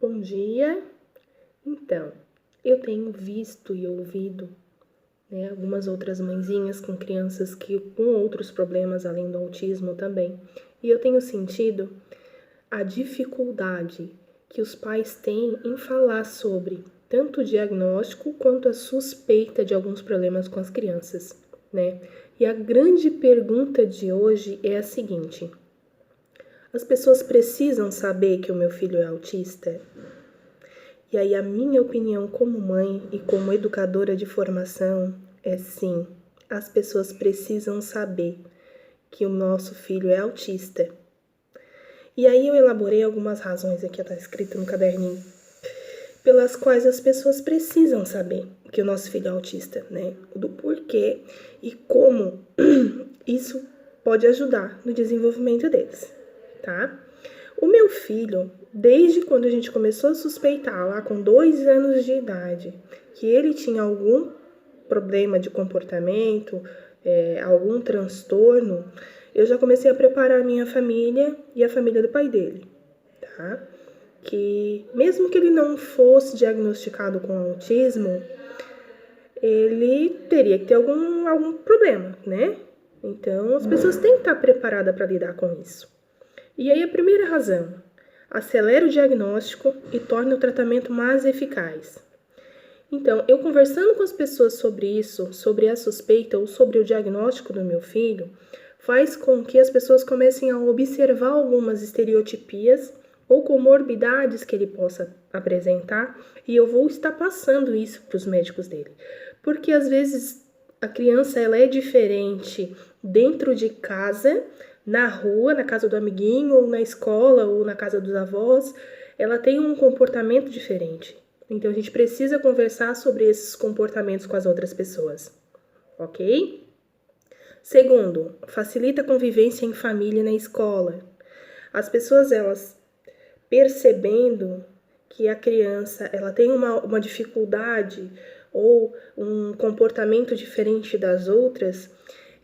Bom dia. Então, eu tenho visto e ouvido, algumas outras mãezinhas com crianças com outros problemas além do autismo também. E eu tenho sentido a dificuldade que os pais têm em falar sobre tanto o diagnóstico quanto a suspeita de alguns problemas com as crianças, né? E a grande pergunta de hoje é a seguinte: as pessoas precisam saber que o meu filho é autista? E aí a minha opinião como mãe e como educadora de formação é sim, as pessoas precisam saber que o nosso filho é autista. E aí eu elaborei algumas razões aqui, tá escrito no caderninho, pelas quais as pessoas precisam saber que o nosso filho é autista, né? Do porquê e como isso pode ajudar no desenvolvimento deles, tá? O meu filho, desde quando a gente começou a suspeitar, lá com 2 anos de idade, que ele tinha algum problema de comportamento, algum transtorno, eu já comecei a preparar a minha família e a família do pai dele, tá? Que mesmo que ele não fosse diagnosticado com autismo, ele teria que ter algum problema, né? Então, as pessoas têm que estar preparadas para lidar com isso. E aí a primeira razão, acelera o diagnóstico e torna o tratamento mais eficaz. Então, eu conversando com as pessoas sobre isso, sobre a suspeita ou sobre o diagnóstico do meu filho, faz com que as pessoas comecem a observar algumas estereotipias ou comorbidades que ele possa apresentar, e eu vou estar passando isso para os médicos dele. Porque às vezes a criança ela é diferente dentro de casa, na rua, na casa do amiguinho, ou na escola, ou na casa dos avós, ela tem um comportamento diferente. Então, a gente precisa conversar sobre esses comportamentos com as outras pessoas, ok? Segundo, facilita a convivência em família e na escola. As pessoas, elas percebendo que a criança ela tem uma dificuldade ou um comportamento diferente das outras,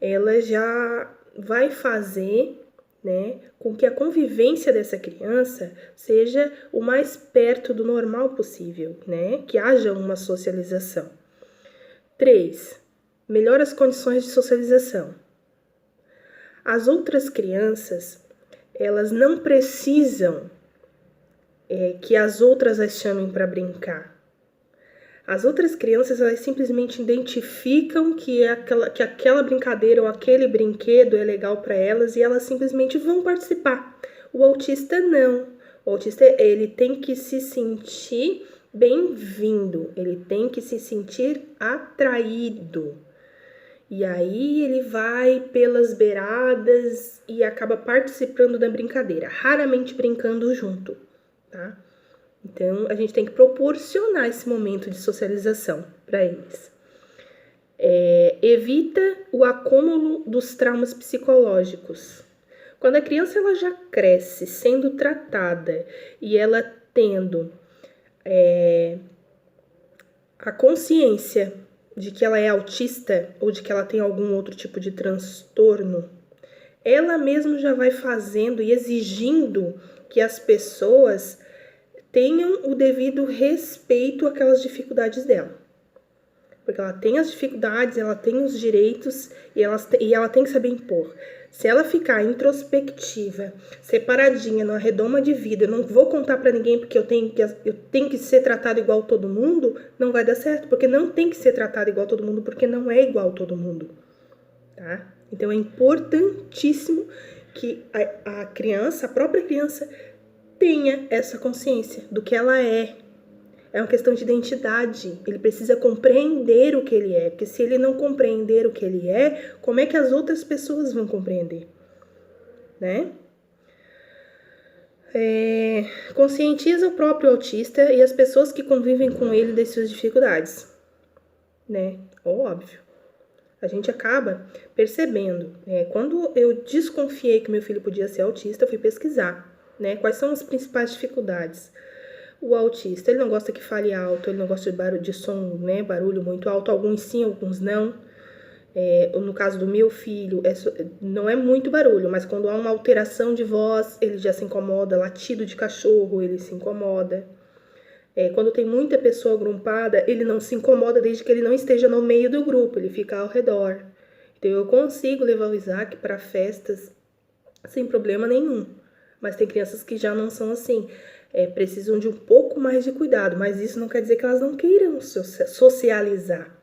ela já vai fazer, com que a convivência dessa criança seja o mais perto do normal possível, que haja uma socialização. 3. Melhora as condições de socialização. As outras crianças, elas não precisam que as outras as chamem para brincar. As outras crianças, elas simplesmente identificam que aquela brincadeira ou aquele brinquedo é legal para elas e elas simplesmente vão participar. O autista não. O autista, ele tem que se sentir bem-vindo, ele tem que se sentir atraído. E aí ele vai pelas beiradas e acaba participando da brincadeira, raramente brincando junto, tá? Então, a gente tem que proporcionar esse momento de socialização para eles. Evita o acúmulo dos traumas psicológicos. Quando a criança ela já cresce sendo tratada e ela tendo a consciência de que ela é autista ou de que ela tem algum outro tipo de transtorno, ela mesma já vai fazendo e exigindo que as pessoas tenham o devido respeito àquelas dificuldades dela. Porque ela tem as dificuldades, ela tem os direitos e ela tem que saber impor. Se ela ficar introspectiva, separadinha, numa redoma de vida, eu não vou contar para ninguém porque eu tenho que ser tratado igual todo mundo, não vai dar certo. Porque não tem que ser tratado igual todo mundo, porque não é igual todo mundo. Tá? Então é importantíssimo que a criança, a própria criança, tenha essa consciência do que ela é. É uma questão de identidade. Ele precisa compreender o que ele é. Porque se ele não compreender o que ele é, como é que as outras pessoas vão compreender? Conscientiza o próprio autista e as pessoas que convivem com ele das suas dificuldades. Óbvio. A gente acaba percebendo. Quando eu desconfiei que meu filho podia ser autista, eu fui pesquisar. Quais são as principais dificuldades? O autista, ele não gosta que fale alto, ele não gosta de barulho, de som, barulho muito alto, alguns sim, alguns não. No caso do meu filho, não é muito barulho, mas quando há uma alteração de voz, ele já se incomoda, latido de cachorro, ele se incomoda. Quando tem muita pessoa agrupada, ele não se incomoda desde que ele não esteja no meio do grupo, ele fica ao redor. Então eu consigo levar o Isaac para festas sem problema nenhum. Mas tem crianças que já não são assim, precisam de um pouco mais de cuidado, mas isso não quer dizer que elas não queiram socializar.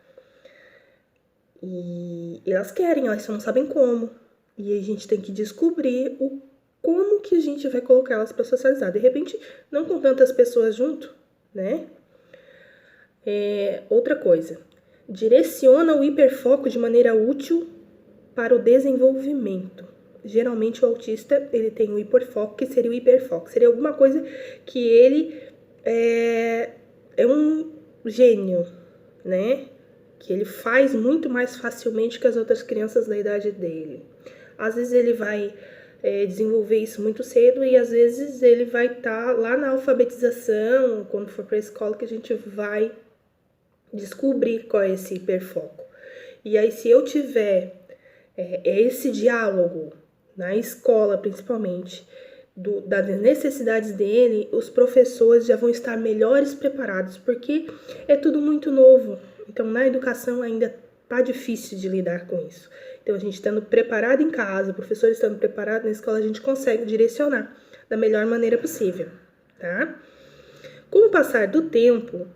E elas querem, elas só não sabem como. E a gente tem que descobrir como que a gente vai colocar elas para socializar. De repente, não com tantas pessoas junto, né? Outra coisa, direciona o hiperfoco de maneira útil para o desenvolvimento. Geralmente o autista, ele tem o hiperfoco, que seria o hiperfoco. Seria alguma coisa que ele é um gênio, né? Que ele faz muito mais facilmente que as outras crianças da idade dele. Às vezes ele vai desenvolver isso muito cedo e às vezes ele vai estar lá na alfabetização, quando for para a escola, que a gente vai descobrir qual é esse hiperfoco. E aí, se eu tiver esse diálogo na escola, principalmente, das necessidades dele, os professores já vão estar melhores preparados, porque é tudo muito novo. Então, na educação ainda tá difícil de lidar com isso. Então, a gente estando preparado em casa, o professor estando preparado na escola, a gente consegue direcionar da melhor maneira possível, tá? Com o passar do tempo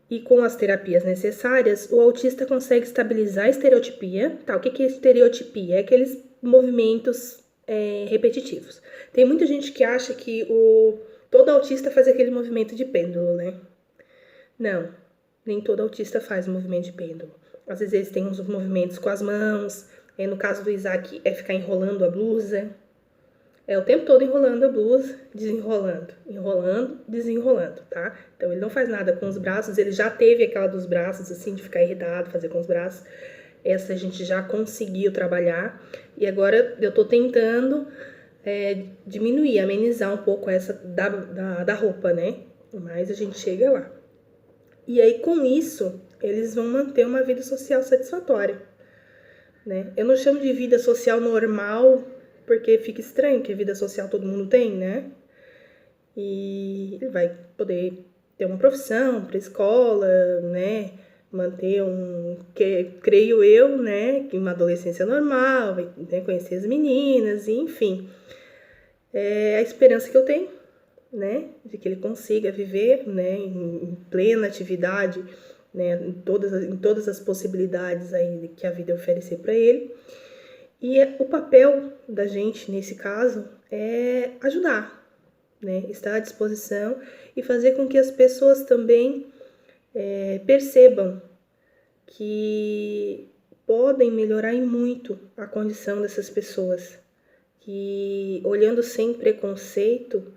e com as terapias necessárias, o autista consegue estabilizar a estereotipia, tá? O que é estereotipia? É aqueles movimentos repetitivos. Tem muita gente que acha que todo autista faz aquele movimento de pêndulo, né? Não, nem todo autista faz movimento de pêndulo. Às vezes eles têm uns movimentos com as mãos, no caso do Isaac é ficar enrolando a blusa, o tempo todo enrolando a blusa, desenrolando, enrolando, desenrolando, tá? Então ele não faz nada com os braços, ele já teve aquela dos braços, assim, de ficar irritado, fazer com os braços. Essa a gente já conseguiu trabalhar e agora eu tô tentando diminuir, amenizar um pouco essa da roupa, né? Mas a gente chega lá. E aí, com isso, eles vão manter uma vida social satisfatória, né? Eu não chamo de vida social normal, porque fica estranho, que vida social todo mundo tem, né? E ele vai poder ter uma profissão para escola, né? Manter creio eu, né? Uma adolescência normal, vai, né? Conhecer as meninas, e, enfim. É a esperança que eu tenho, né? De que ele consiga viver, né? Em plena atividade, né? Em todas as possibilidades aí que a vida oferecer para ele. E o papel da gente, nesse caso, é ajudar, né? Estar à disposição e fazer com que as pessoas também percebam que podem melhorar e muito a condição dessas pessoas. Que olhando sem preconceito,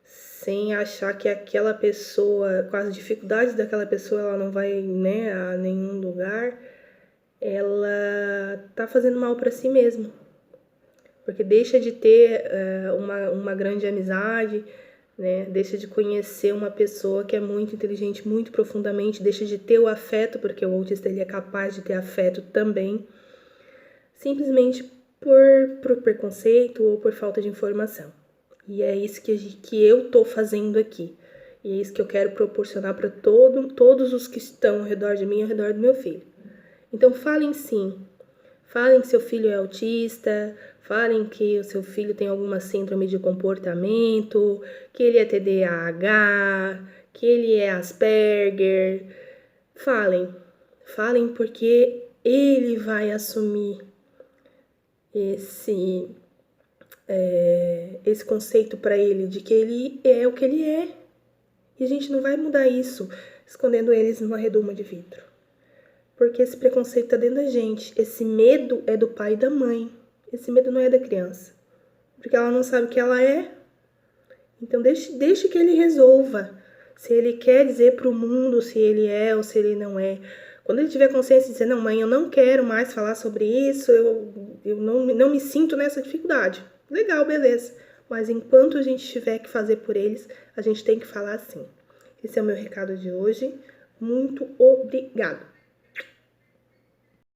sem achar que aquela pessoa, com as dificuldades daquela pessoa, ela não vai, né, a nenhum lugar, ela tá fazendo mal para si mesma, porque deixa de ter uma grande amizade, né? Deixa de conhecer uma pessoa que é muito inteligente, muito profundamente, deixa de ter o afeto, porque o autista ele é capaz de ter afeto também, simplesmente por preconceito ou por falta de informação. E é isso que eu tô fazendo aqui. E é isso que eu quero proporcionar para todos os que estão ao redor de mim, ao redor do meu filho. Então, falem sim. Falem que seu filho é autista, falem que o seu filho tem alguma síndrome de comportamento, que ele é TDAH, que ele é Asperger. Falem porque ele vai assumir esse conceito para ele de que ele é o que ele é. E a gente não vai mudar isso escondendo eles numa redoma de vidro. Porque esse preconceito tá dentro da gente. Esse medo é do pai e da mãe. Esse medo não é da criança. Porque ela não sabe o que ela é. Então deixe que ele resolva. Se ele quer dizer pro mundo se ele é ou se ele não é. Quando ele tiver consciência de dizer, não, mãe, eu não quero mais falar sobre isso, eu não me sinto nessa dificuldade. Legal, beleza. Mas enquanto a gente tiver que fazer por eles, a gente tem que falar assim. Esse é o meu recado de hoje. Muito obrigada.